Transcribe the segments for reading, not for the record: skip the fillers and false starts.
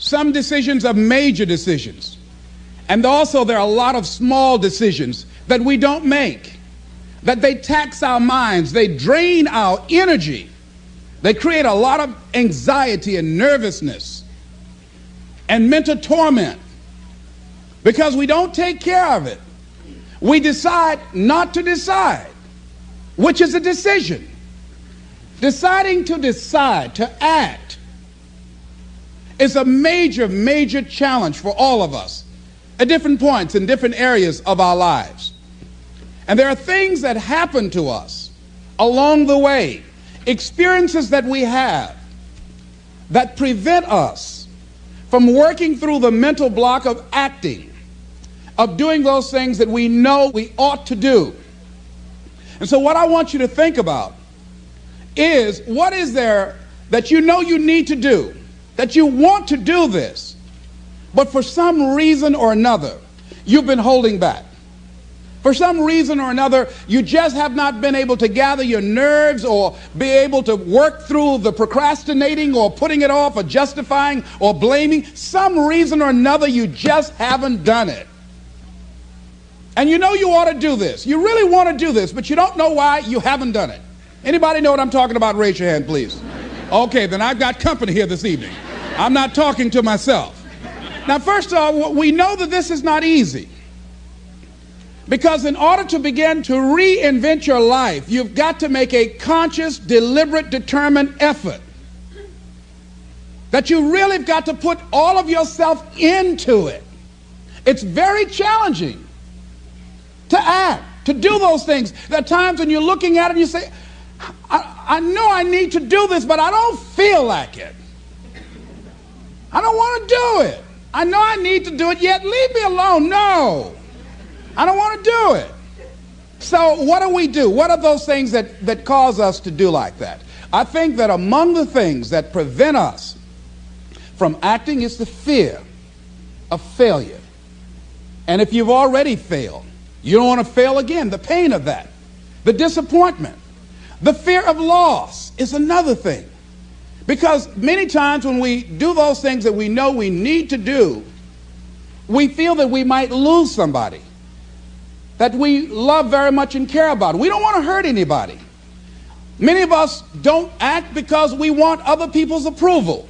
Some decisions are major decisions. And also there are a lot of small decisions that we don't make, that they tax our minds, they drain our energy, they create a lot of anxiety and nervousness and mental torment because we don't take care of it. We decide not to decide, which is a decision. Deciding to decide, to act, is a major, major challenge for all of us at different points in different areas of our lives. And there are things that happen to us along the way, experiences that we have that prevent us from working through the mental block of acting, of doing those things that we know we ought to do. And so what I want you to think about is, what is there that you know you need to do, that you want to do this, but for some reason or another, you've been holding back. For some reason or another, you just have not been able to gather your nerves or be able to work through the procrastinating or putting it off or justifying or blaming. Some reason or another, you just haven't done it. And you know you ought to do this. You really want to do this, but you don't know why you haven't done it. Anybody know what I'm talking about? Raise your hand, please. Okay, then I've got company here this evening. I'm not talking to myself. Now, first of all, we know that this is not easy. Because in order to begin to reinvent your life, you've got to make a conscious, deliberate, determined effort. That you really have got to put all of yourself into it. It's very challenging to act, to do those things. There are times when you're looking at it and you say, I know I need to do this, but I don't feel like it. I don't want to do it. I know I need to do it, yet leave me alone. No. I don't want to do it. So what do we do? What are those things that cause us to do like that? I think that among the things that prevent us from acting is the fear of failure. And if you've already failed, you don't want to fail again. The pain of that, the disappointment, the fear of loss is another thing. Because many times when we do those things that we know we need to do, we feel that we might lose somebody that we love very much and care about. We don't want to hurt anybody. Many of us don't act because we want other people's approval.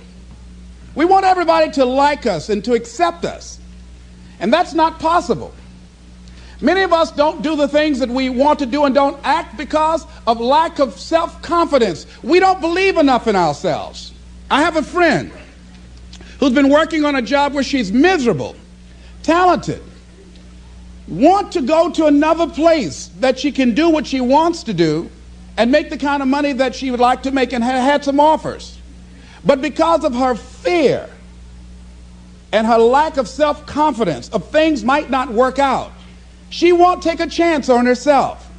We want everybody to like us and to accept us. And that's not possible. Many of us don't do the things that we want to do and don't act because of lack of self-confidence. We don't believe enough in ourselves. I have a friend who's been working on a job where she's miserable, talented, want to go to another place that she can do what she wants to do and make the kind of money that she would like to make, and had some offers. But because of her fear and her lack of self-confidence of things might not work out, she won't take a chance on herself.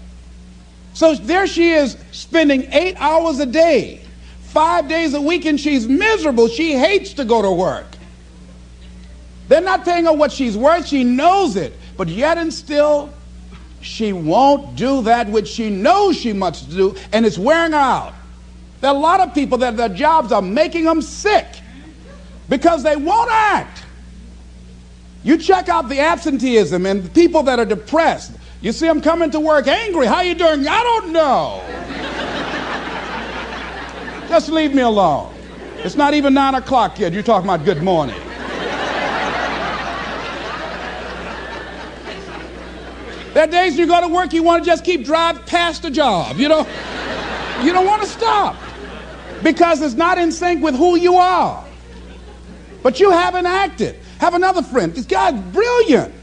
So there she is spending 8 hours a day, 5 days a week, and she's miserable. She hates to go to work. They're not paying her what she's worth. She knows it. But yet and still, she won't do that which she knows she must do, and it's wearing her out. There are a lot of people that their jobs are making them sick because they won't act. You check out the absenteeism and the people that are depressed. You see them coming to work angry. How you doing? I don't know. Just leave me alone. It's not even 9 o'clock yet. You're talking about good morning. There are days you go to work, you want to just keep driving past the job. You don't want to stop because it's not in sync with who you are. But you haven't acted. Have another friend. This guy's brilliant.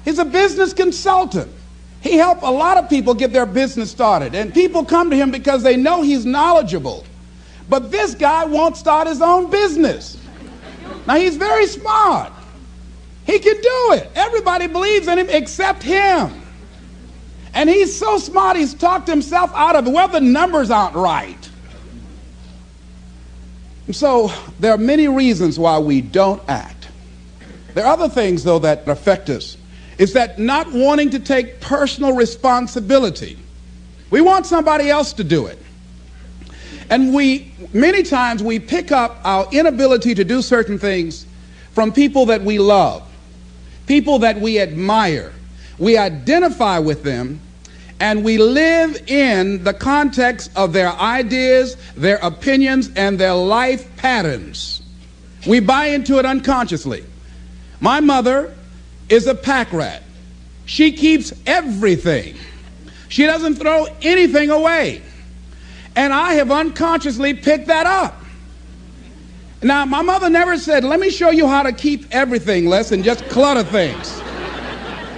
He's a business consultant. He helped a lot of people get their business started. And people come to him because they know he's knowledgeable. But this guy won't start his own business. Now, he's very smart. He can do it. Everybody believes in him except him. And he's so smart, he's talked himself out of it. Well, the numbers aren't right. And so there are many reasons why we don't act. There are other things, though, that affect us. Is that not wanting to take personal responsibility. We want somebody else to do it. And many times we pick up our inability to do certain things from people that we love, people that we admire. We identify with them, and we live in the context of their ideas, their opinions, and their life patterns. We buy into it unconsciously. My mother is a pack rat. She keeps everything. She doesn't throw anything away. And I have unconsciously picked that up. Now, my mother never said, let me show you how to keep everything, Les, and just clutter things.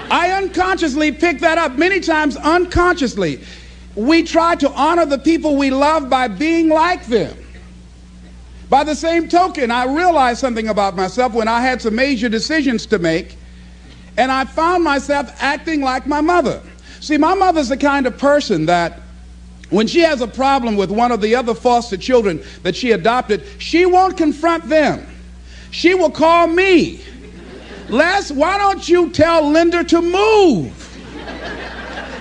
I unconsciously picked that up, many times unconsciously. We try to honor the people we love by being like them. By the same token, I realized something about myself when I had some major decisions to make, and I found myself acting like my mother. See, my mother's the kind of person that when she has a problem with one of the other foster children that she adopted, she won't confront them. She will call me. Les, why don't you tell Linda to move?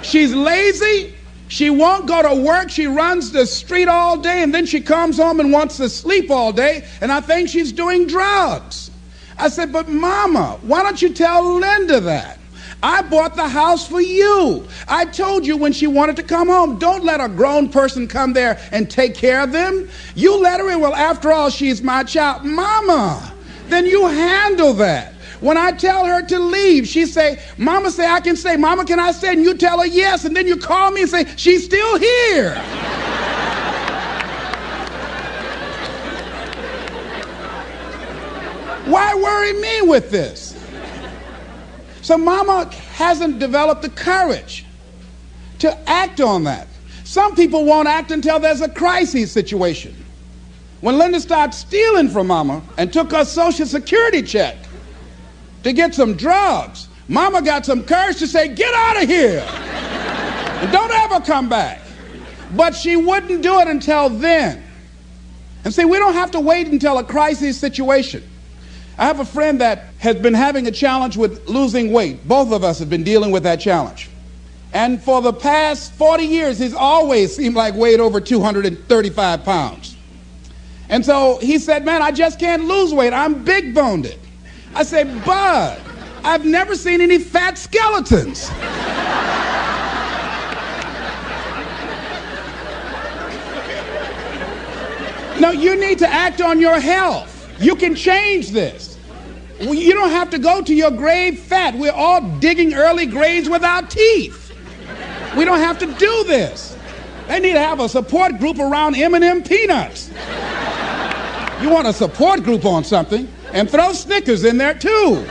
She's lazy. She won't go to work. She runs the street all day, and then she comes home and wants to sleep all day, and I think she's doing drugs. I said, but Mama, why don't you tell Linda that? I bought the house for you. I told you when she wanted to come home, don't let a grown person come there and take care of them. You let her in. Well, after all, she's my child. Mama, then you handle that. When I tell her to leave, she say, Mama say I can stay. Mama, can I stay? And you tell her yes, and then you call me and say, she's still here. Why worry me with this? So Mama hasn't developed the courage to act on that. Some people won't act until there's a crisis situation. When Linda started stealing from Mama and took her Social Security check to get some drugs, Mama got some courage to say, get out of here and don't ever come back. But she wouldn't do it until then. And see, we don't have to wait until a crisis situation. I have a friend that has been having a challenge with losing weight. Both of us have been dealing with that challenge. And for the past 40 years, he's always seemed like weighed over 235 pounds. And so he said, man, I just can't lose weight. I'm big boned. I said, Bud, I've never seen any fat skeletons. No, you need to act on your health. You can change this. You don't have to go to your grave fat. We're all digging early graves with our teeth. We don't have to do this. They need to have a support group around M&M peanuts. You want a support group on something, and throw Snickers in there too.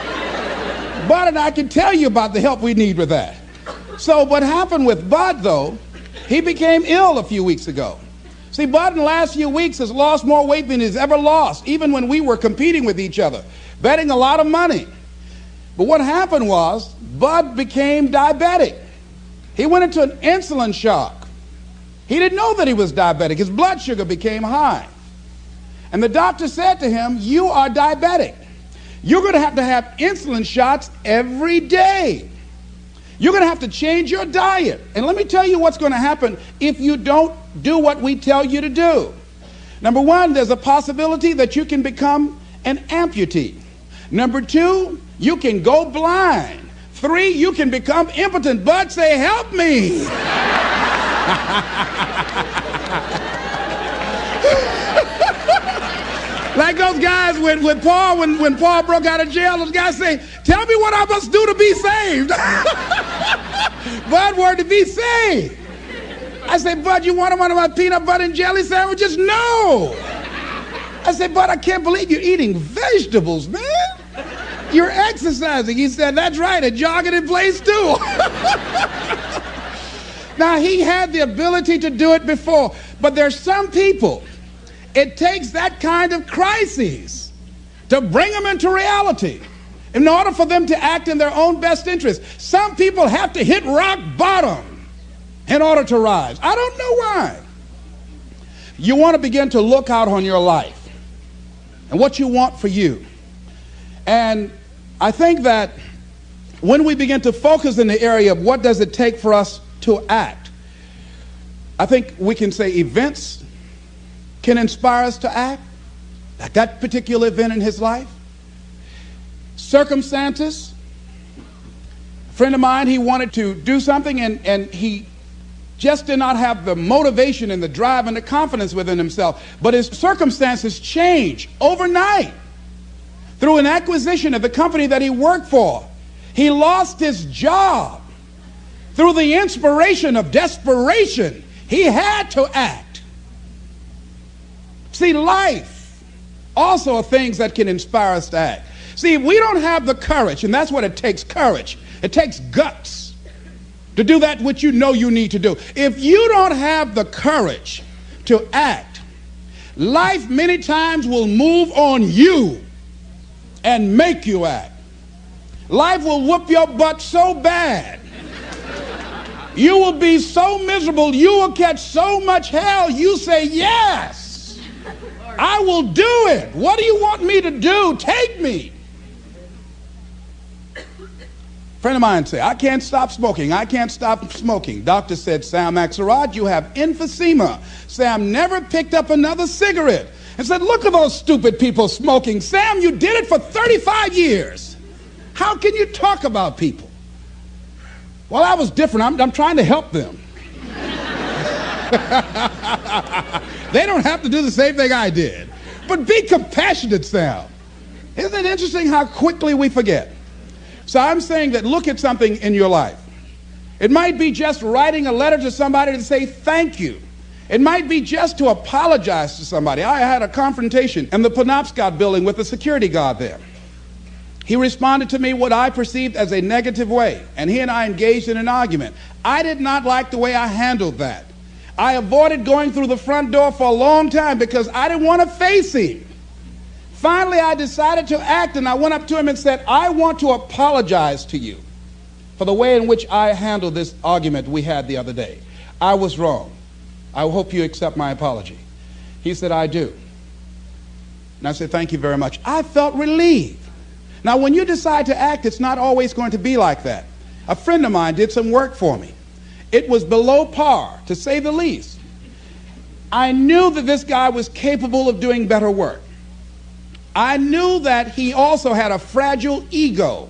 Bud and I can tell you about the help we need with that. So what happened with Bud, though, he became ill a few weeks ago. See, Bud in the last few weeks has lost more weight than he's ever lost, even when we were competing with each other, betting a lot of money. But what happened was, Bud became diabetic. He went into an insulin shock. He didn't know that he was diabetic. His blood sugar became high. And the doctor said to him, you are diabetic. You're going to have insulin shots every day. You're going to have to change your diet. And let me tell you what's going to happen if you don't do what we tell you to do. Number one, there's a possibility that you can become an amputee. Number two, you can go blind. Three, you can become impotent. Bud, say, help me. Like those guys with Paul, when Paul broke out of jail, those guys say, tell me what I must do to be saved. Bud wanted to be saved. I say, Bud, you want one of my peanut butter and jelly sandwiches? No. I said, Bud, I can't believe you're eating vegetables, man. You're exercising. He said, that's right, and jogging in place too. Now, he had the ability to do it before, but there's some people, it takes that kind of crisis to bring them into reality in order for them to act in their own best interest. Some people have to hit rock bottom in order to rise. I don't know why. You want to begin to look out on your life and what you want for you. And I think that when we begin to focus in the area of what does it take for us to act, I think we can say events can inspire us to act, like that particular event in his life. circumstances. A friend of mine, he wanted to do something and he just did not have the motivation and the drive and the confidence within himself. But his circumstances changed overnight through an acquisition of the company that he worked for. He lost his job. Through the inspiration of desperation, he had to act. See, life also are things that can inspire us to act. See, if we don't have the courage, and that's what it takes, courage. It takes guts to do that which you know you need to do. If you don't have the courage to act, life many times will move on you and make you act. Life will whoop your butt so bad. You will be so miserable, you will catch so much hell, you say, yes, I will do it. What do you want me to do? Take me. A friend of mine said, I can't stop smoking. I can't stop smoking. Doctor said, Sam Axelrod, you have emphysema. Sam never picked up another cigarette and said, look at those stupid people smoking. Sam, you did it for 35 years. How can you talk about people? Well, I was different. I'm trying to help them. They don't have to do the same thing I did. But be compassionate, Sam. Isn't it interesting how quickly we forget? So I'm saying that look at something in your life. It might be just writing a letter to somebody to say thank you. It might be just to apologize to somebody. I had a confrontation in the Penobscot building with a security guard there. He responded to me what I perceived as a negative way, and he and I engaged in an argument. I did not like the way I handled that. I avoided going through the front door for a long time because I didn't want to face him. Finally, I decided to act, and I went up to him and said, I want to apologize to you for the way in which I handled this argument we had the other day. I was wrong. I hope you accept my apology. He said, I do. And I said, thank you very much. I felt relieved. Now, when you decide to act, it's not always going to be like that. A friend of mine did some work for me. It was below par, to say the least. I knew that this guy was capable of doing better work. I knew that he also had a fragile ego.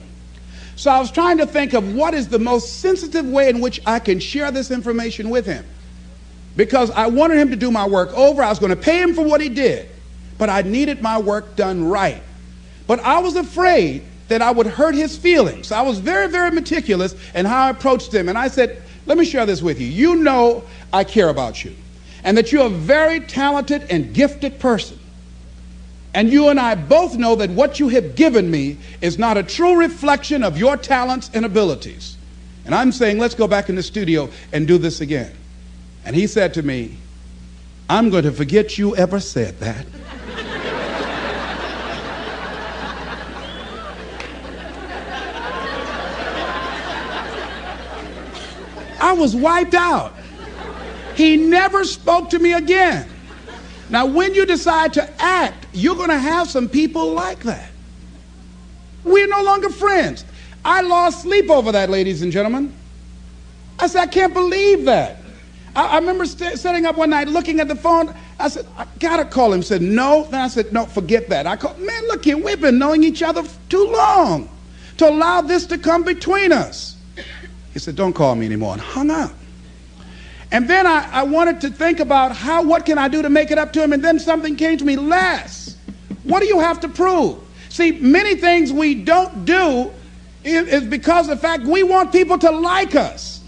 So I was trying to think of what is the most sensitive way in which I can share this information with him. Because I wanted him to do my work over. I was going to pay him for what he did. But I needed my work done right. But I was afraid that I would hurt his feelings. I was very, very meticulous in how I approached him. And I said, let me share this with you. You know I care about you. And that you're a very talented and gifted person. And you and I both know that what you have given me is not a true reflection of your talents and abilities. And I'm saying, let's go back in the studio and do this again. And he said to me, I'm going to forget you ever said that. I was wiped out. He never spoke to me again. Now, when you decide to act, you're going to have some people like that. We're no longer friends. I lost sleep over that, ladies and gentlemen. I said, I can't believe that. I remember sitting up one night looking at the phone. I said, I got to call him. He said, no. Then I said, no, forget that. I called, man, look here, we've been knowing each other too long to allow this to come between us. He said, don't call me anymore, and hung up. And then I wanted to think about what can I do to make it up to him, and then something came to me, Les, what do you have to prove? See, many things we don't do is because of the fact we want people to like us.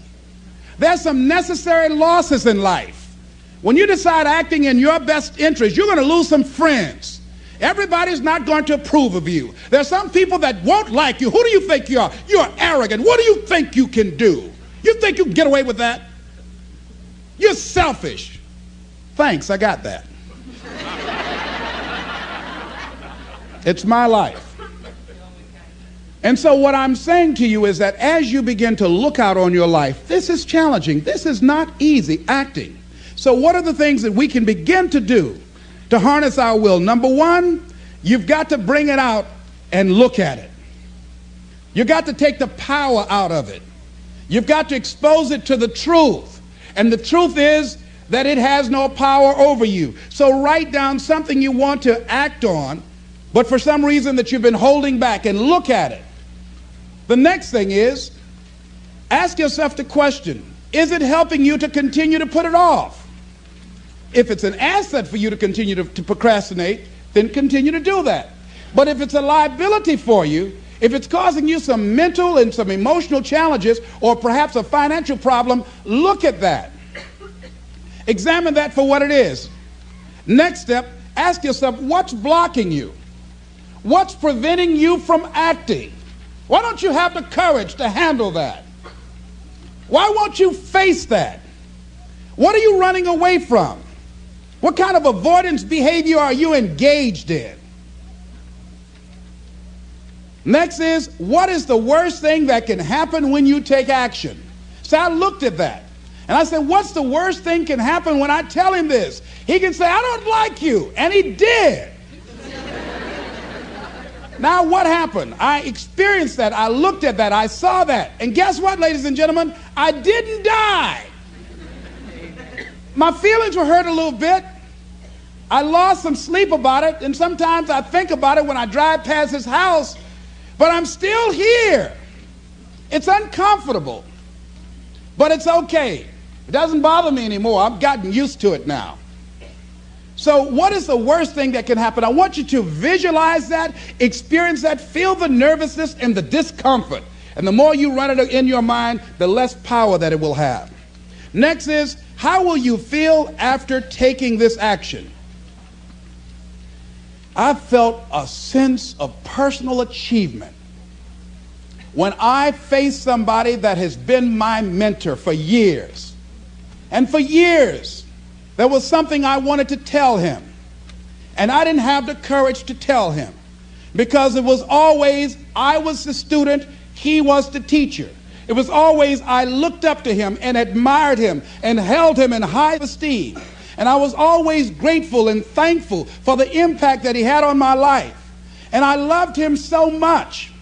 There's some necessary losses in life. When you decide acting in your best interest, you're going to lose some friends. Everybody's not going to approve of you. There's some people that won't like you. Who do you think you are? You're arrogant. What do you think you can do? You think you can get away with that? You're selfish. Thanks, I got that. It's my life. And so what I'm saying to you is that as you begin to look out on your life, this is challenging. This is not easy, acting. So what are the things that we can begin to do to harness our will? Number one, you've got to bring it out and look at it. You've got to take the power out of it. You've got to expose it to the truth. And the truth is that it has no power over you. So write down something you want to act on but for some reason that you've been holding back, and look at it. The next thing is, ask yourself the question, is it helping you to continue to put it off? If it's an asset for you to continue to procrastinate, then continue to do that. But if it's a liability for you, if it's causing you some mental and some emotional challenges, or perhaps a financial problem, look at that. Examine that for what it is. Next step, ask yourself, what's blocking you? What's preventing you from acting? Why don't you have the courage to handle that? Why won't you face that? What are you running away from? What kind of avoidance behavior are you engaged in? Next is, what is the worst thing that can happen when you take action? So I looked at that, and I said, what's the worst thing can happen when I tell him this? He can say, I don't like you, and he did. Now what happened? I experienced that, I looked at that, I saw that, and guess what, ladies and gentlemen? I didn't die. My feelings were hurt a little bit. I lost some sleep about it, and sometimes I think about it when I drive past his house, but I'm still here. It's uncomfortable, but it's okay. It doesn't bother me anymore. I've gotten used to it now. So what is the worst thing that can happen? I want you to visualize that, experience that, feel the nervousness and the discomfort. And the more you run it in your mind, the less power that it will have. Next is, how will you feel after taking this action? I felt a sense of personal achievement when I faced somebody that has been my mentor for years. And for years, there was something I wanted to tell him, and I didn't have the courage to tell him, because it was always, I was the student, he was the teacher. It was always, I looked up to him and admired him and held him in high esteem. And I was always grateful and thankful for the impact that he had on my life. And I loved him so much.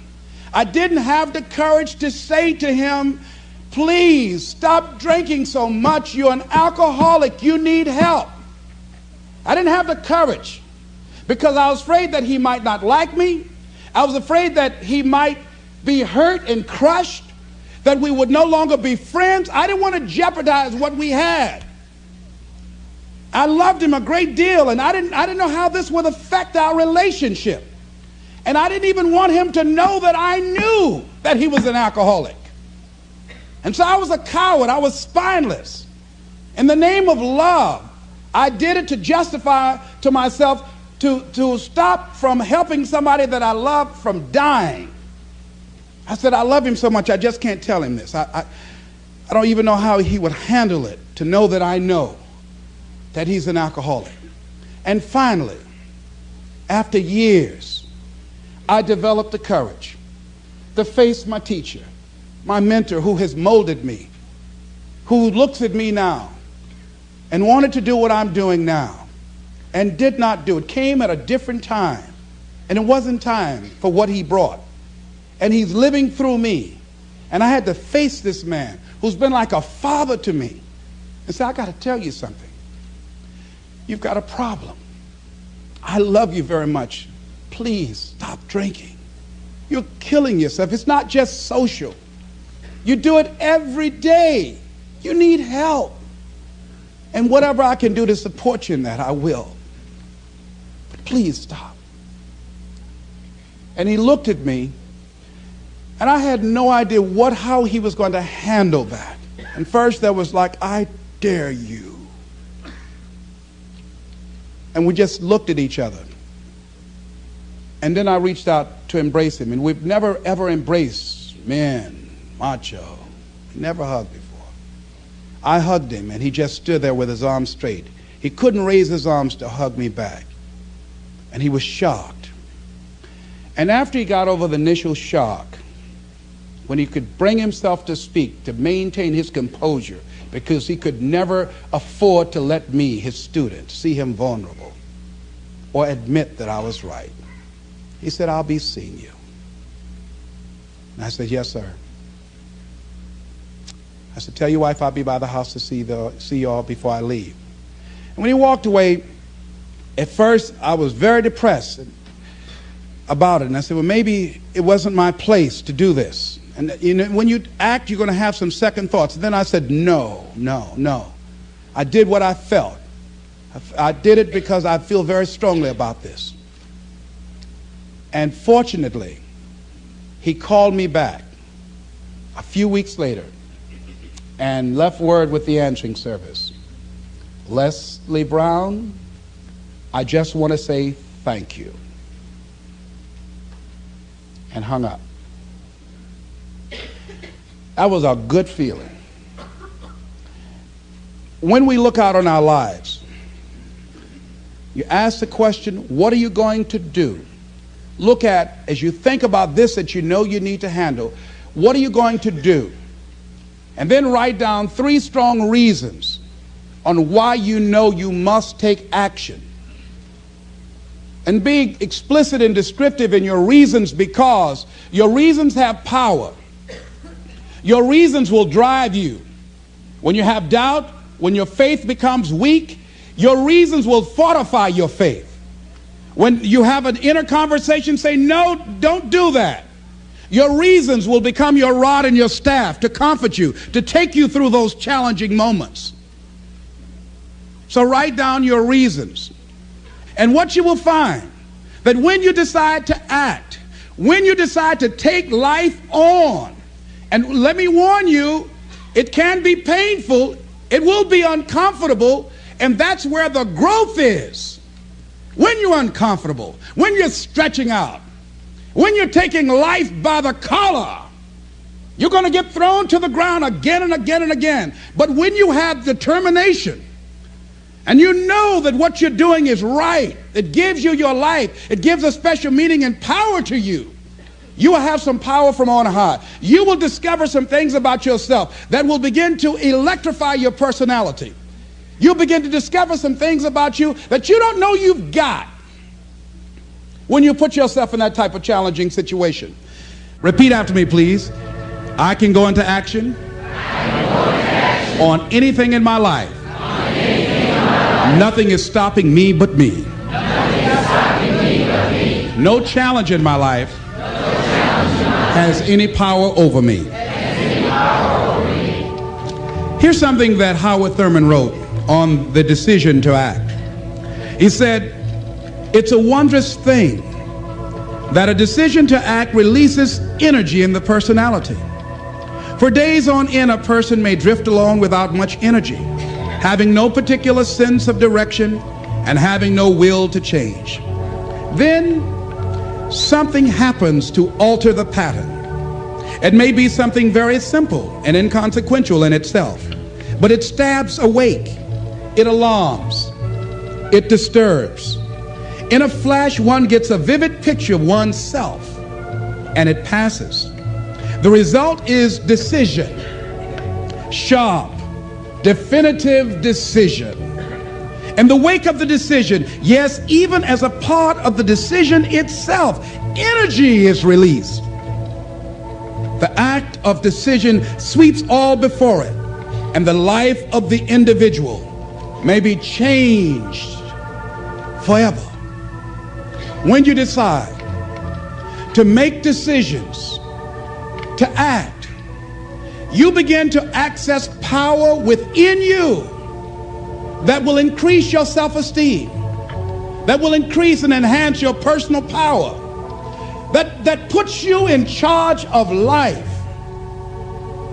I didn't have the courage to say to him, please stop drinking so much. You're an alcoholic. You need help. I didn't have the courage because I was afraid that he might not like me. I was afraid that he might be hurt and crushed, that we would no longer be friends. I didn't want to jeopardize what we had. I loved him a great deal, and I didn't know how this would affect our relationship. And I didn't even want him to know that I knew that he was an alcoholic. And so I was a coward. I was spineless. In the name of love, I did it to justify to myself to stop from helping somebody that I loved from dying. I said, I love him so much, I just can't tell him this. I don't even know how he would handle it, to know that I know that he's an alcoholic. And finally, after years, I developed the courage to face my teacher, my mentor, who has molded me, who looks at me now and wanted to do what I'm doing now and did not do it. Came at a different time, and it wasn't time for what he brought. And he's living through me. And I had to face this man who's been like a father to me and say, I got to tell you something. You've got a problem. I love you very much. Please stop drinking. You're killing yourself. It's not just social. You do it every day. You need help. And whatever I can do to support you in that, I will. But please stop. And he looked at me, and I had no idea how he was going to handle that. And first there was like, I dare you. And we just looked at each other. And then I reached out to embrace him. And we've never, ever embraced men, macho. Never hugged before. I hugged him, and he just stood there with his arms straight. He couldn't raise his arms to hug me back. And he was shocked. And after he got over the initial shock, when he could bring himself to speak, to maintain his composure, because he could never afford to let me, his student, see him vulnerable or admit that I was right. He said, I'll be seeing you. And I said, yes, sir. I said, tell your wife I'll be by the house to see you all before I leave. And when he walked away, at first I was very depressed. about it. And I said, well, maybe it wasn't my place to do this. And you know, when you act, you're going to have some second thoughts. And then I said, no. I did what I felt. I did it because I feel very strongly about this. And fortunately, he called me back a few weeks later and left word with the answering service. Leslie Brown, I just want to say thank you. And hung up. That was a good feeling. When we look out on our lives, you ask the question, what are you going to do? Look at, as you think about this that you know you need to handle, what are you going to do? And then write down 3 strong reasons on why you know you must take action. And be explicit and descriptive in your reasons, because your reasons have power. Your reasons will drive you. When you have doubt, when your faith becomes weak, your reasons will fortify your faith. When you have an inner conversation, say, no, don't do that. Your reasons will become your rod and your staff to comfort you, to take you through those challenging moments. So write down your reasons. And what you will find, that when you decide to act, when you decide to take life on, and let me warn you, it can be painful, it will be uncomfortable, and that's where the growth is. When you're uncomfortable, when you're stretching out, when you're taking life by the collar, you're going to get thrown to the ground again and again and again. But when you have determination, and you know that what you're doing is right, it gives you your life, it gives a special meaning and power to you, you will have some power from on high. You will discover some things about yourself that will begin to electrify your personality. You'll begin to discover some things about you that you don't know you've got when you put yourself in that type of challenging situation. Repeat after me, please. I can go into action on anything in my life. Nothing is stopping me but me. No challenge in my life has any power over me. Here's something that Howard Thurman wrote on the decision to act. He said, it's a wondrous thing that a decision to act releases energy in the personality. For days on end, a person may drift along without much energy, having no particular sense of direction and having no will to change. Then something happens to alter the pattern. It may be something very simple and inconsequential in itself, but it stabs awake, it alarms, it disturbs. In a flash, one gets a vivid picture of oneself, and it passes. The result is decision, sharp, definitive decision. In the wake of the decision, yes, even as a part of the decision itself, energy is released. The act of decision sweeps all before it, and the life of the individual may be changed forever. When you decide to make decisions, to act, you begin to access power within you that will increase your self-esteem, that will increase and enhance your personal power, that puts you in charge of life.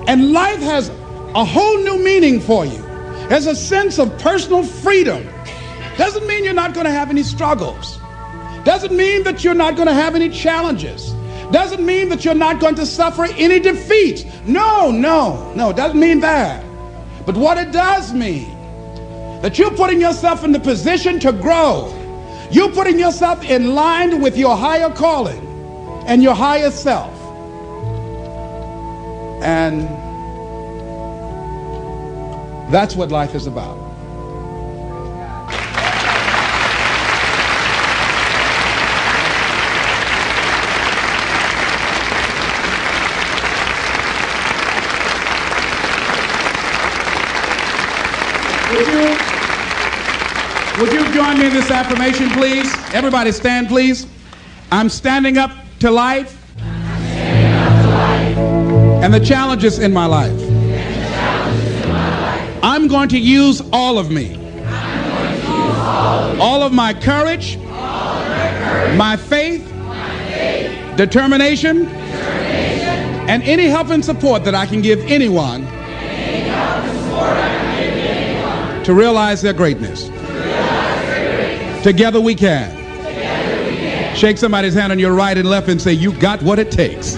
And life has a whole new meaning for you. There's a sense of personal freedom. Doesn't mean you're not going to have any struggles. Doesn't mean that you're not going to have any challenges. Doesn't mean that you're not going to suffer any defeats. No, doesn't mean that. But what it does mean, that you're putting yourself in the position to grow. You're putting yourself in line with your higher calling and your higher self. And that's what life is about. Would you join me in this affirmation, please? Everybody stand, please. I'm standing up to life and the challenges in my life. I'm going to use all of me. All of my courage, my faith, determination, and any help and support that I can give anyone to realize their greatness. Together we can. Shake somebody's hand on your right and left and say, you got what it takes.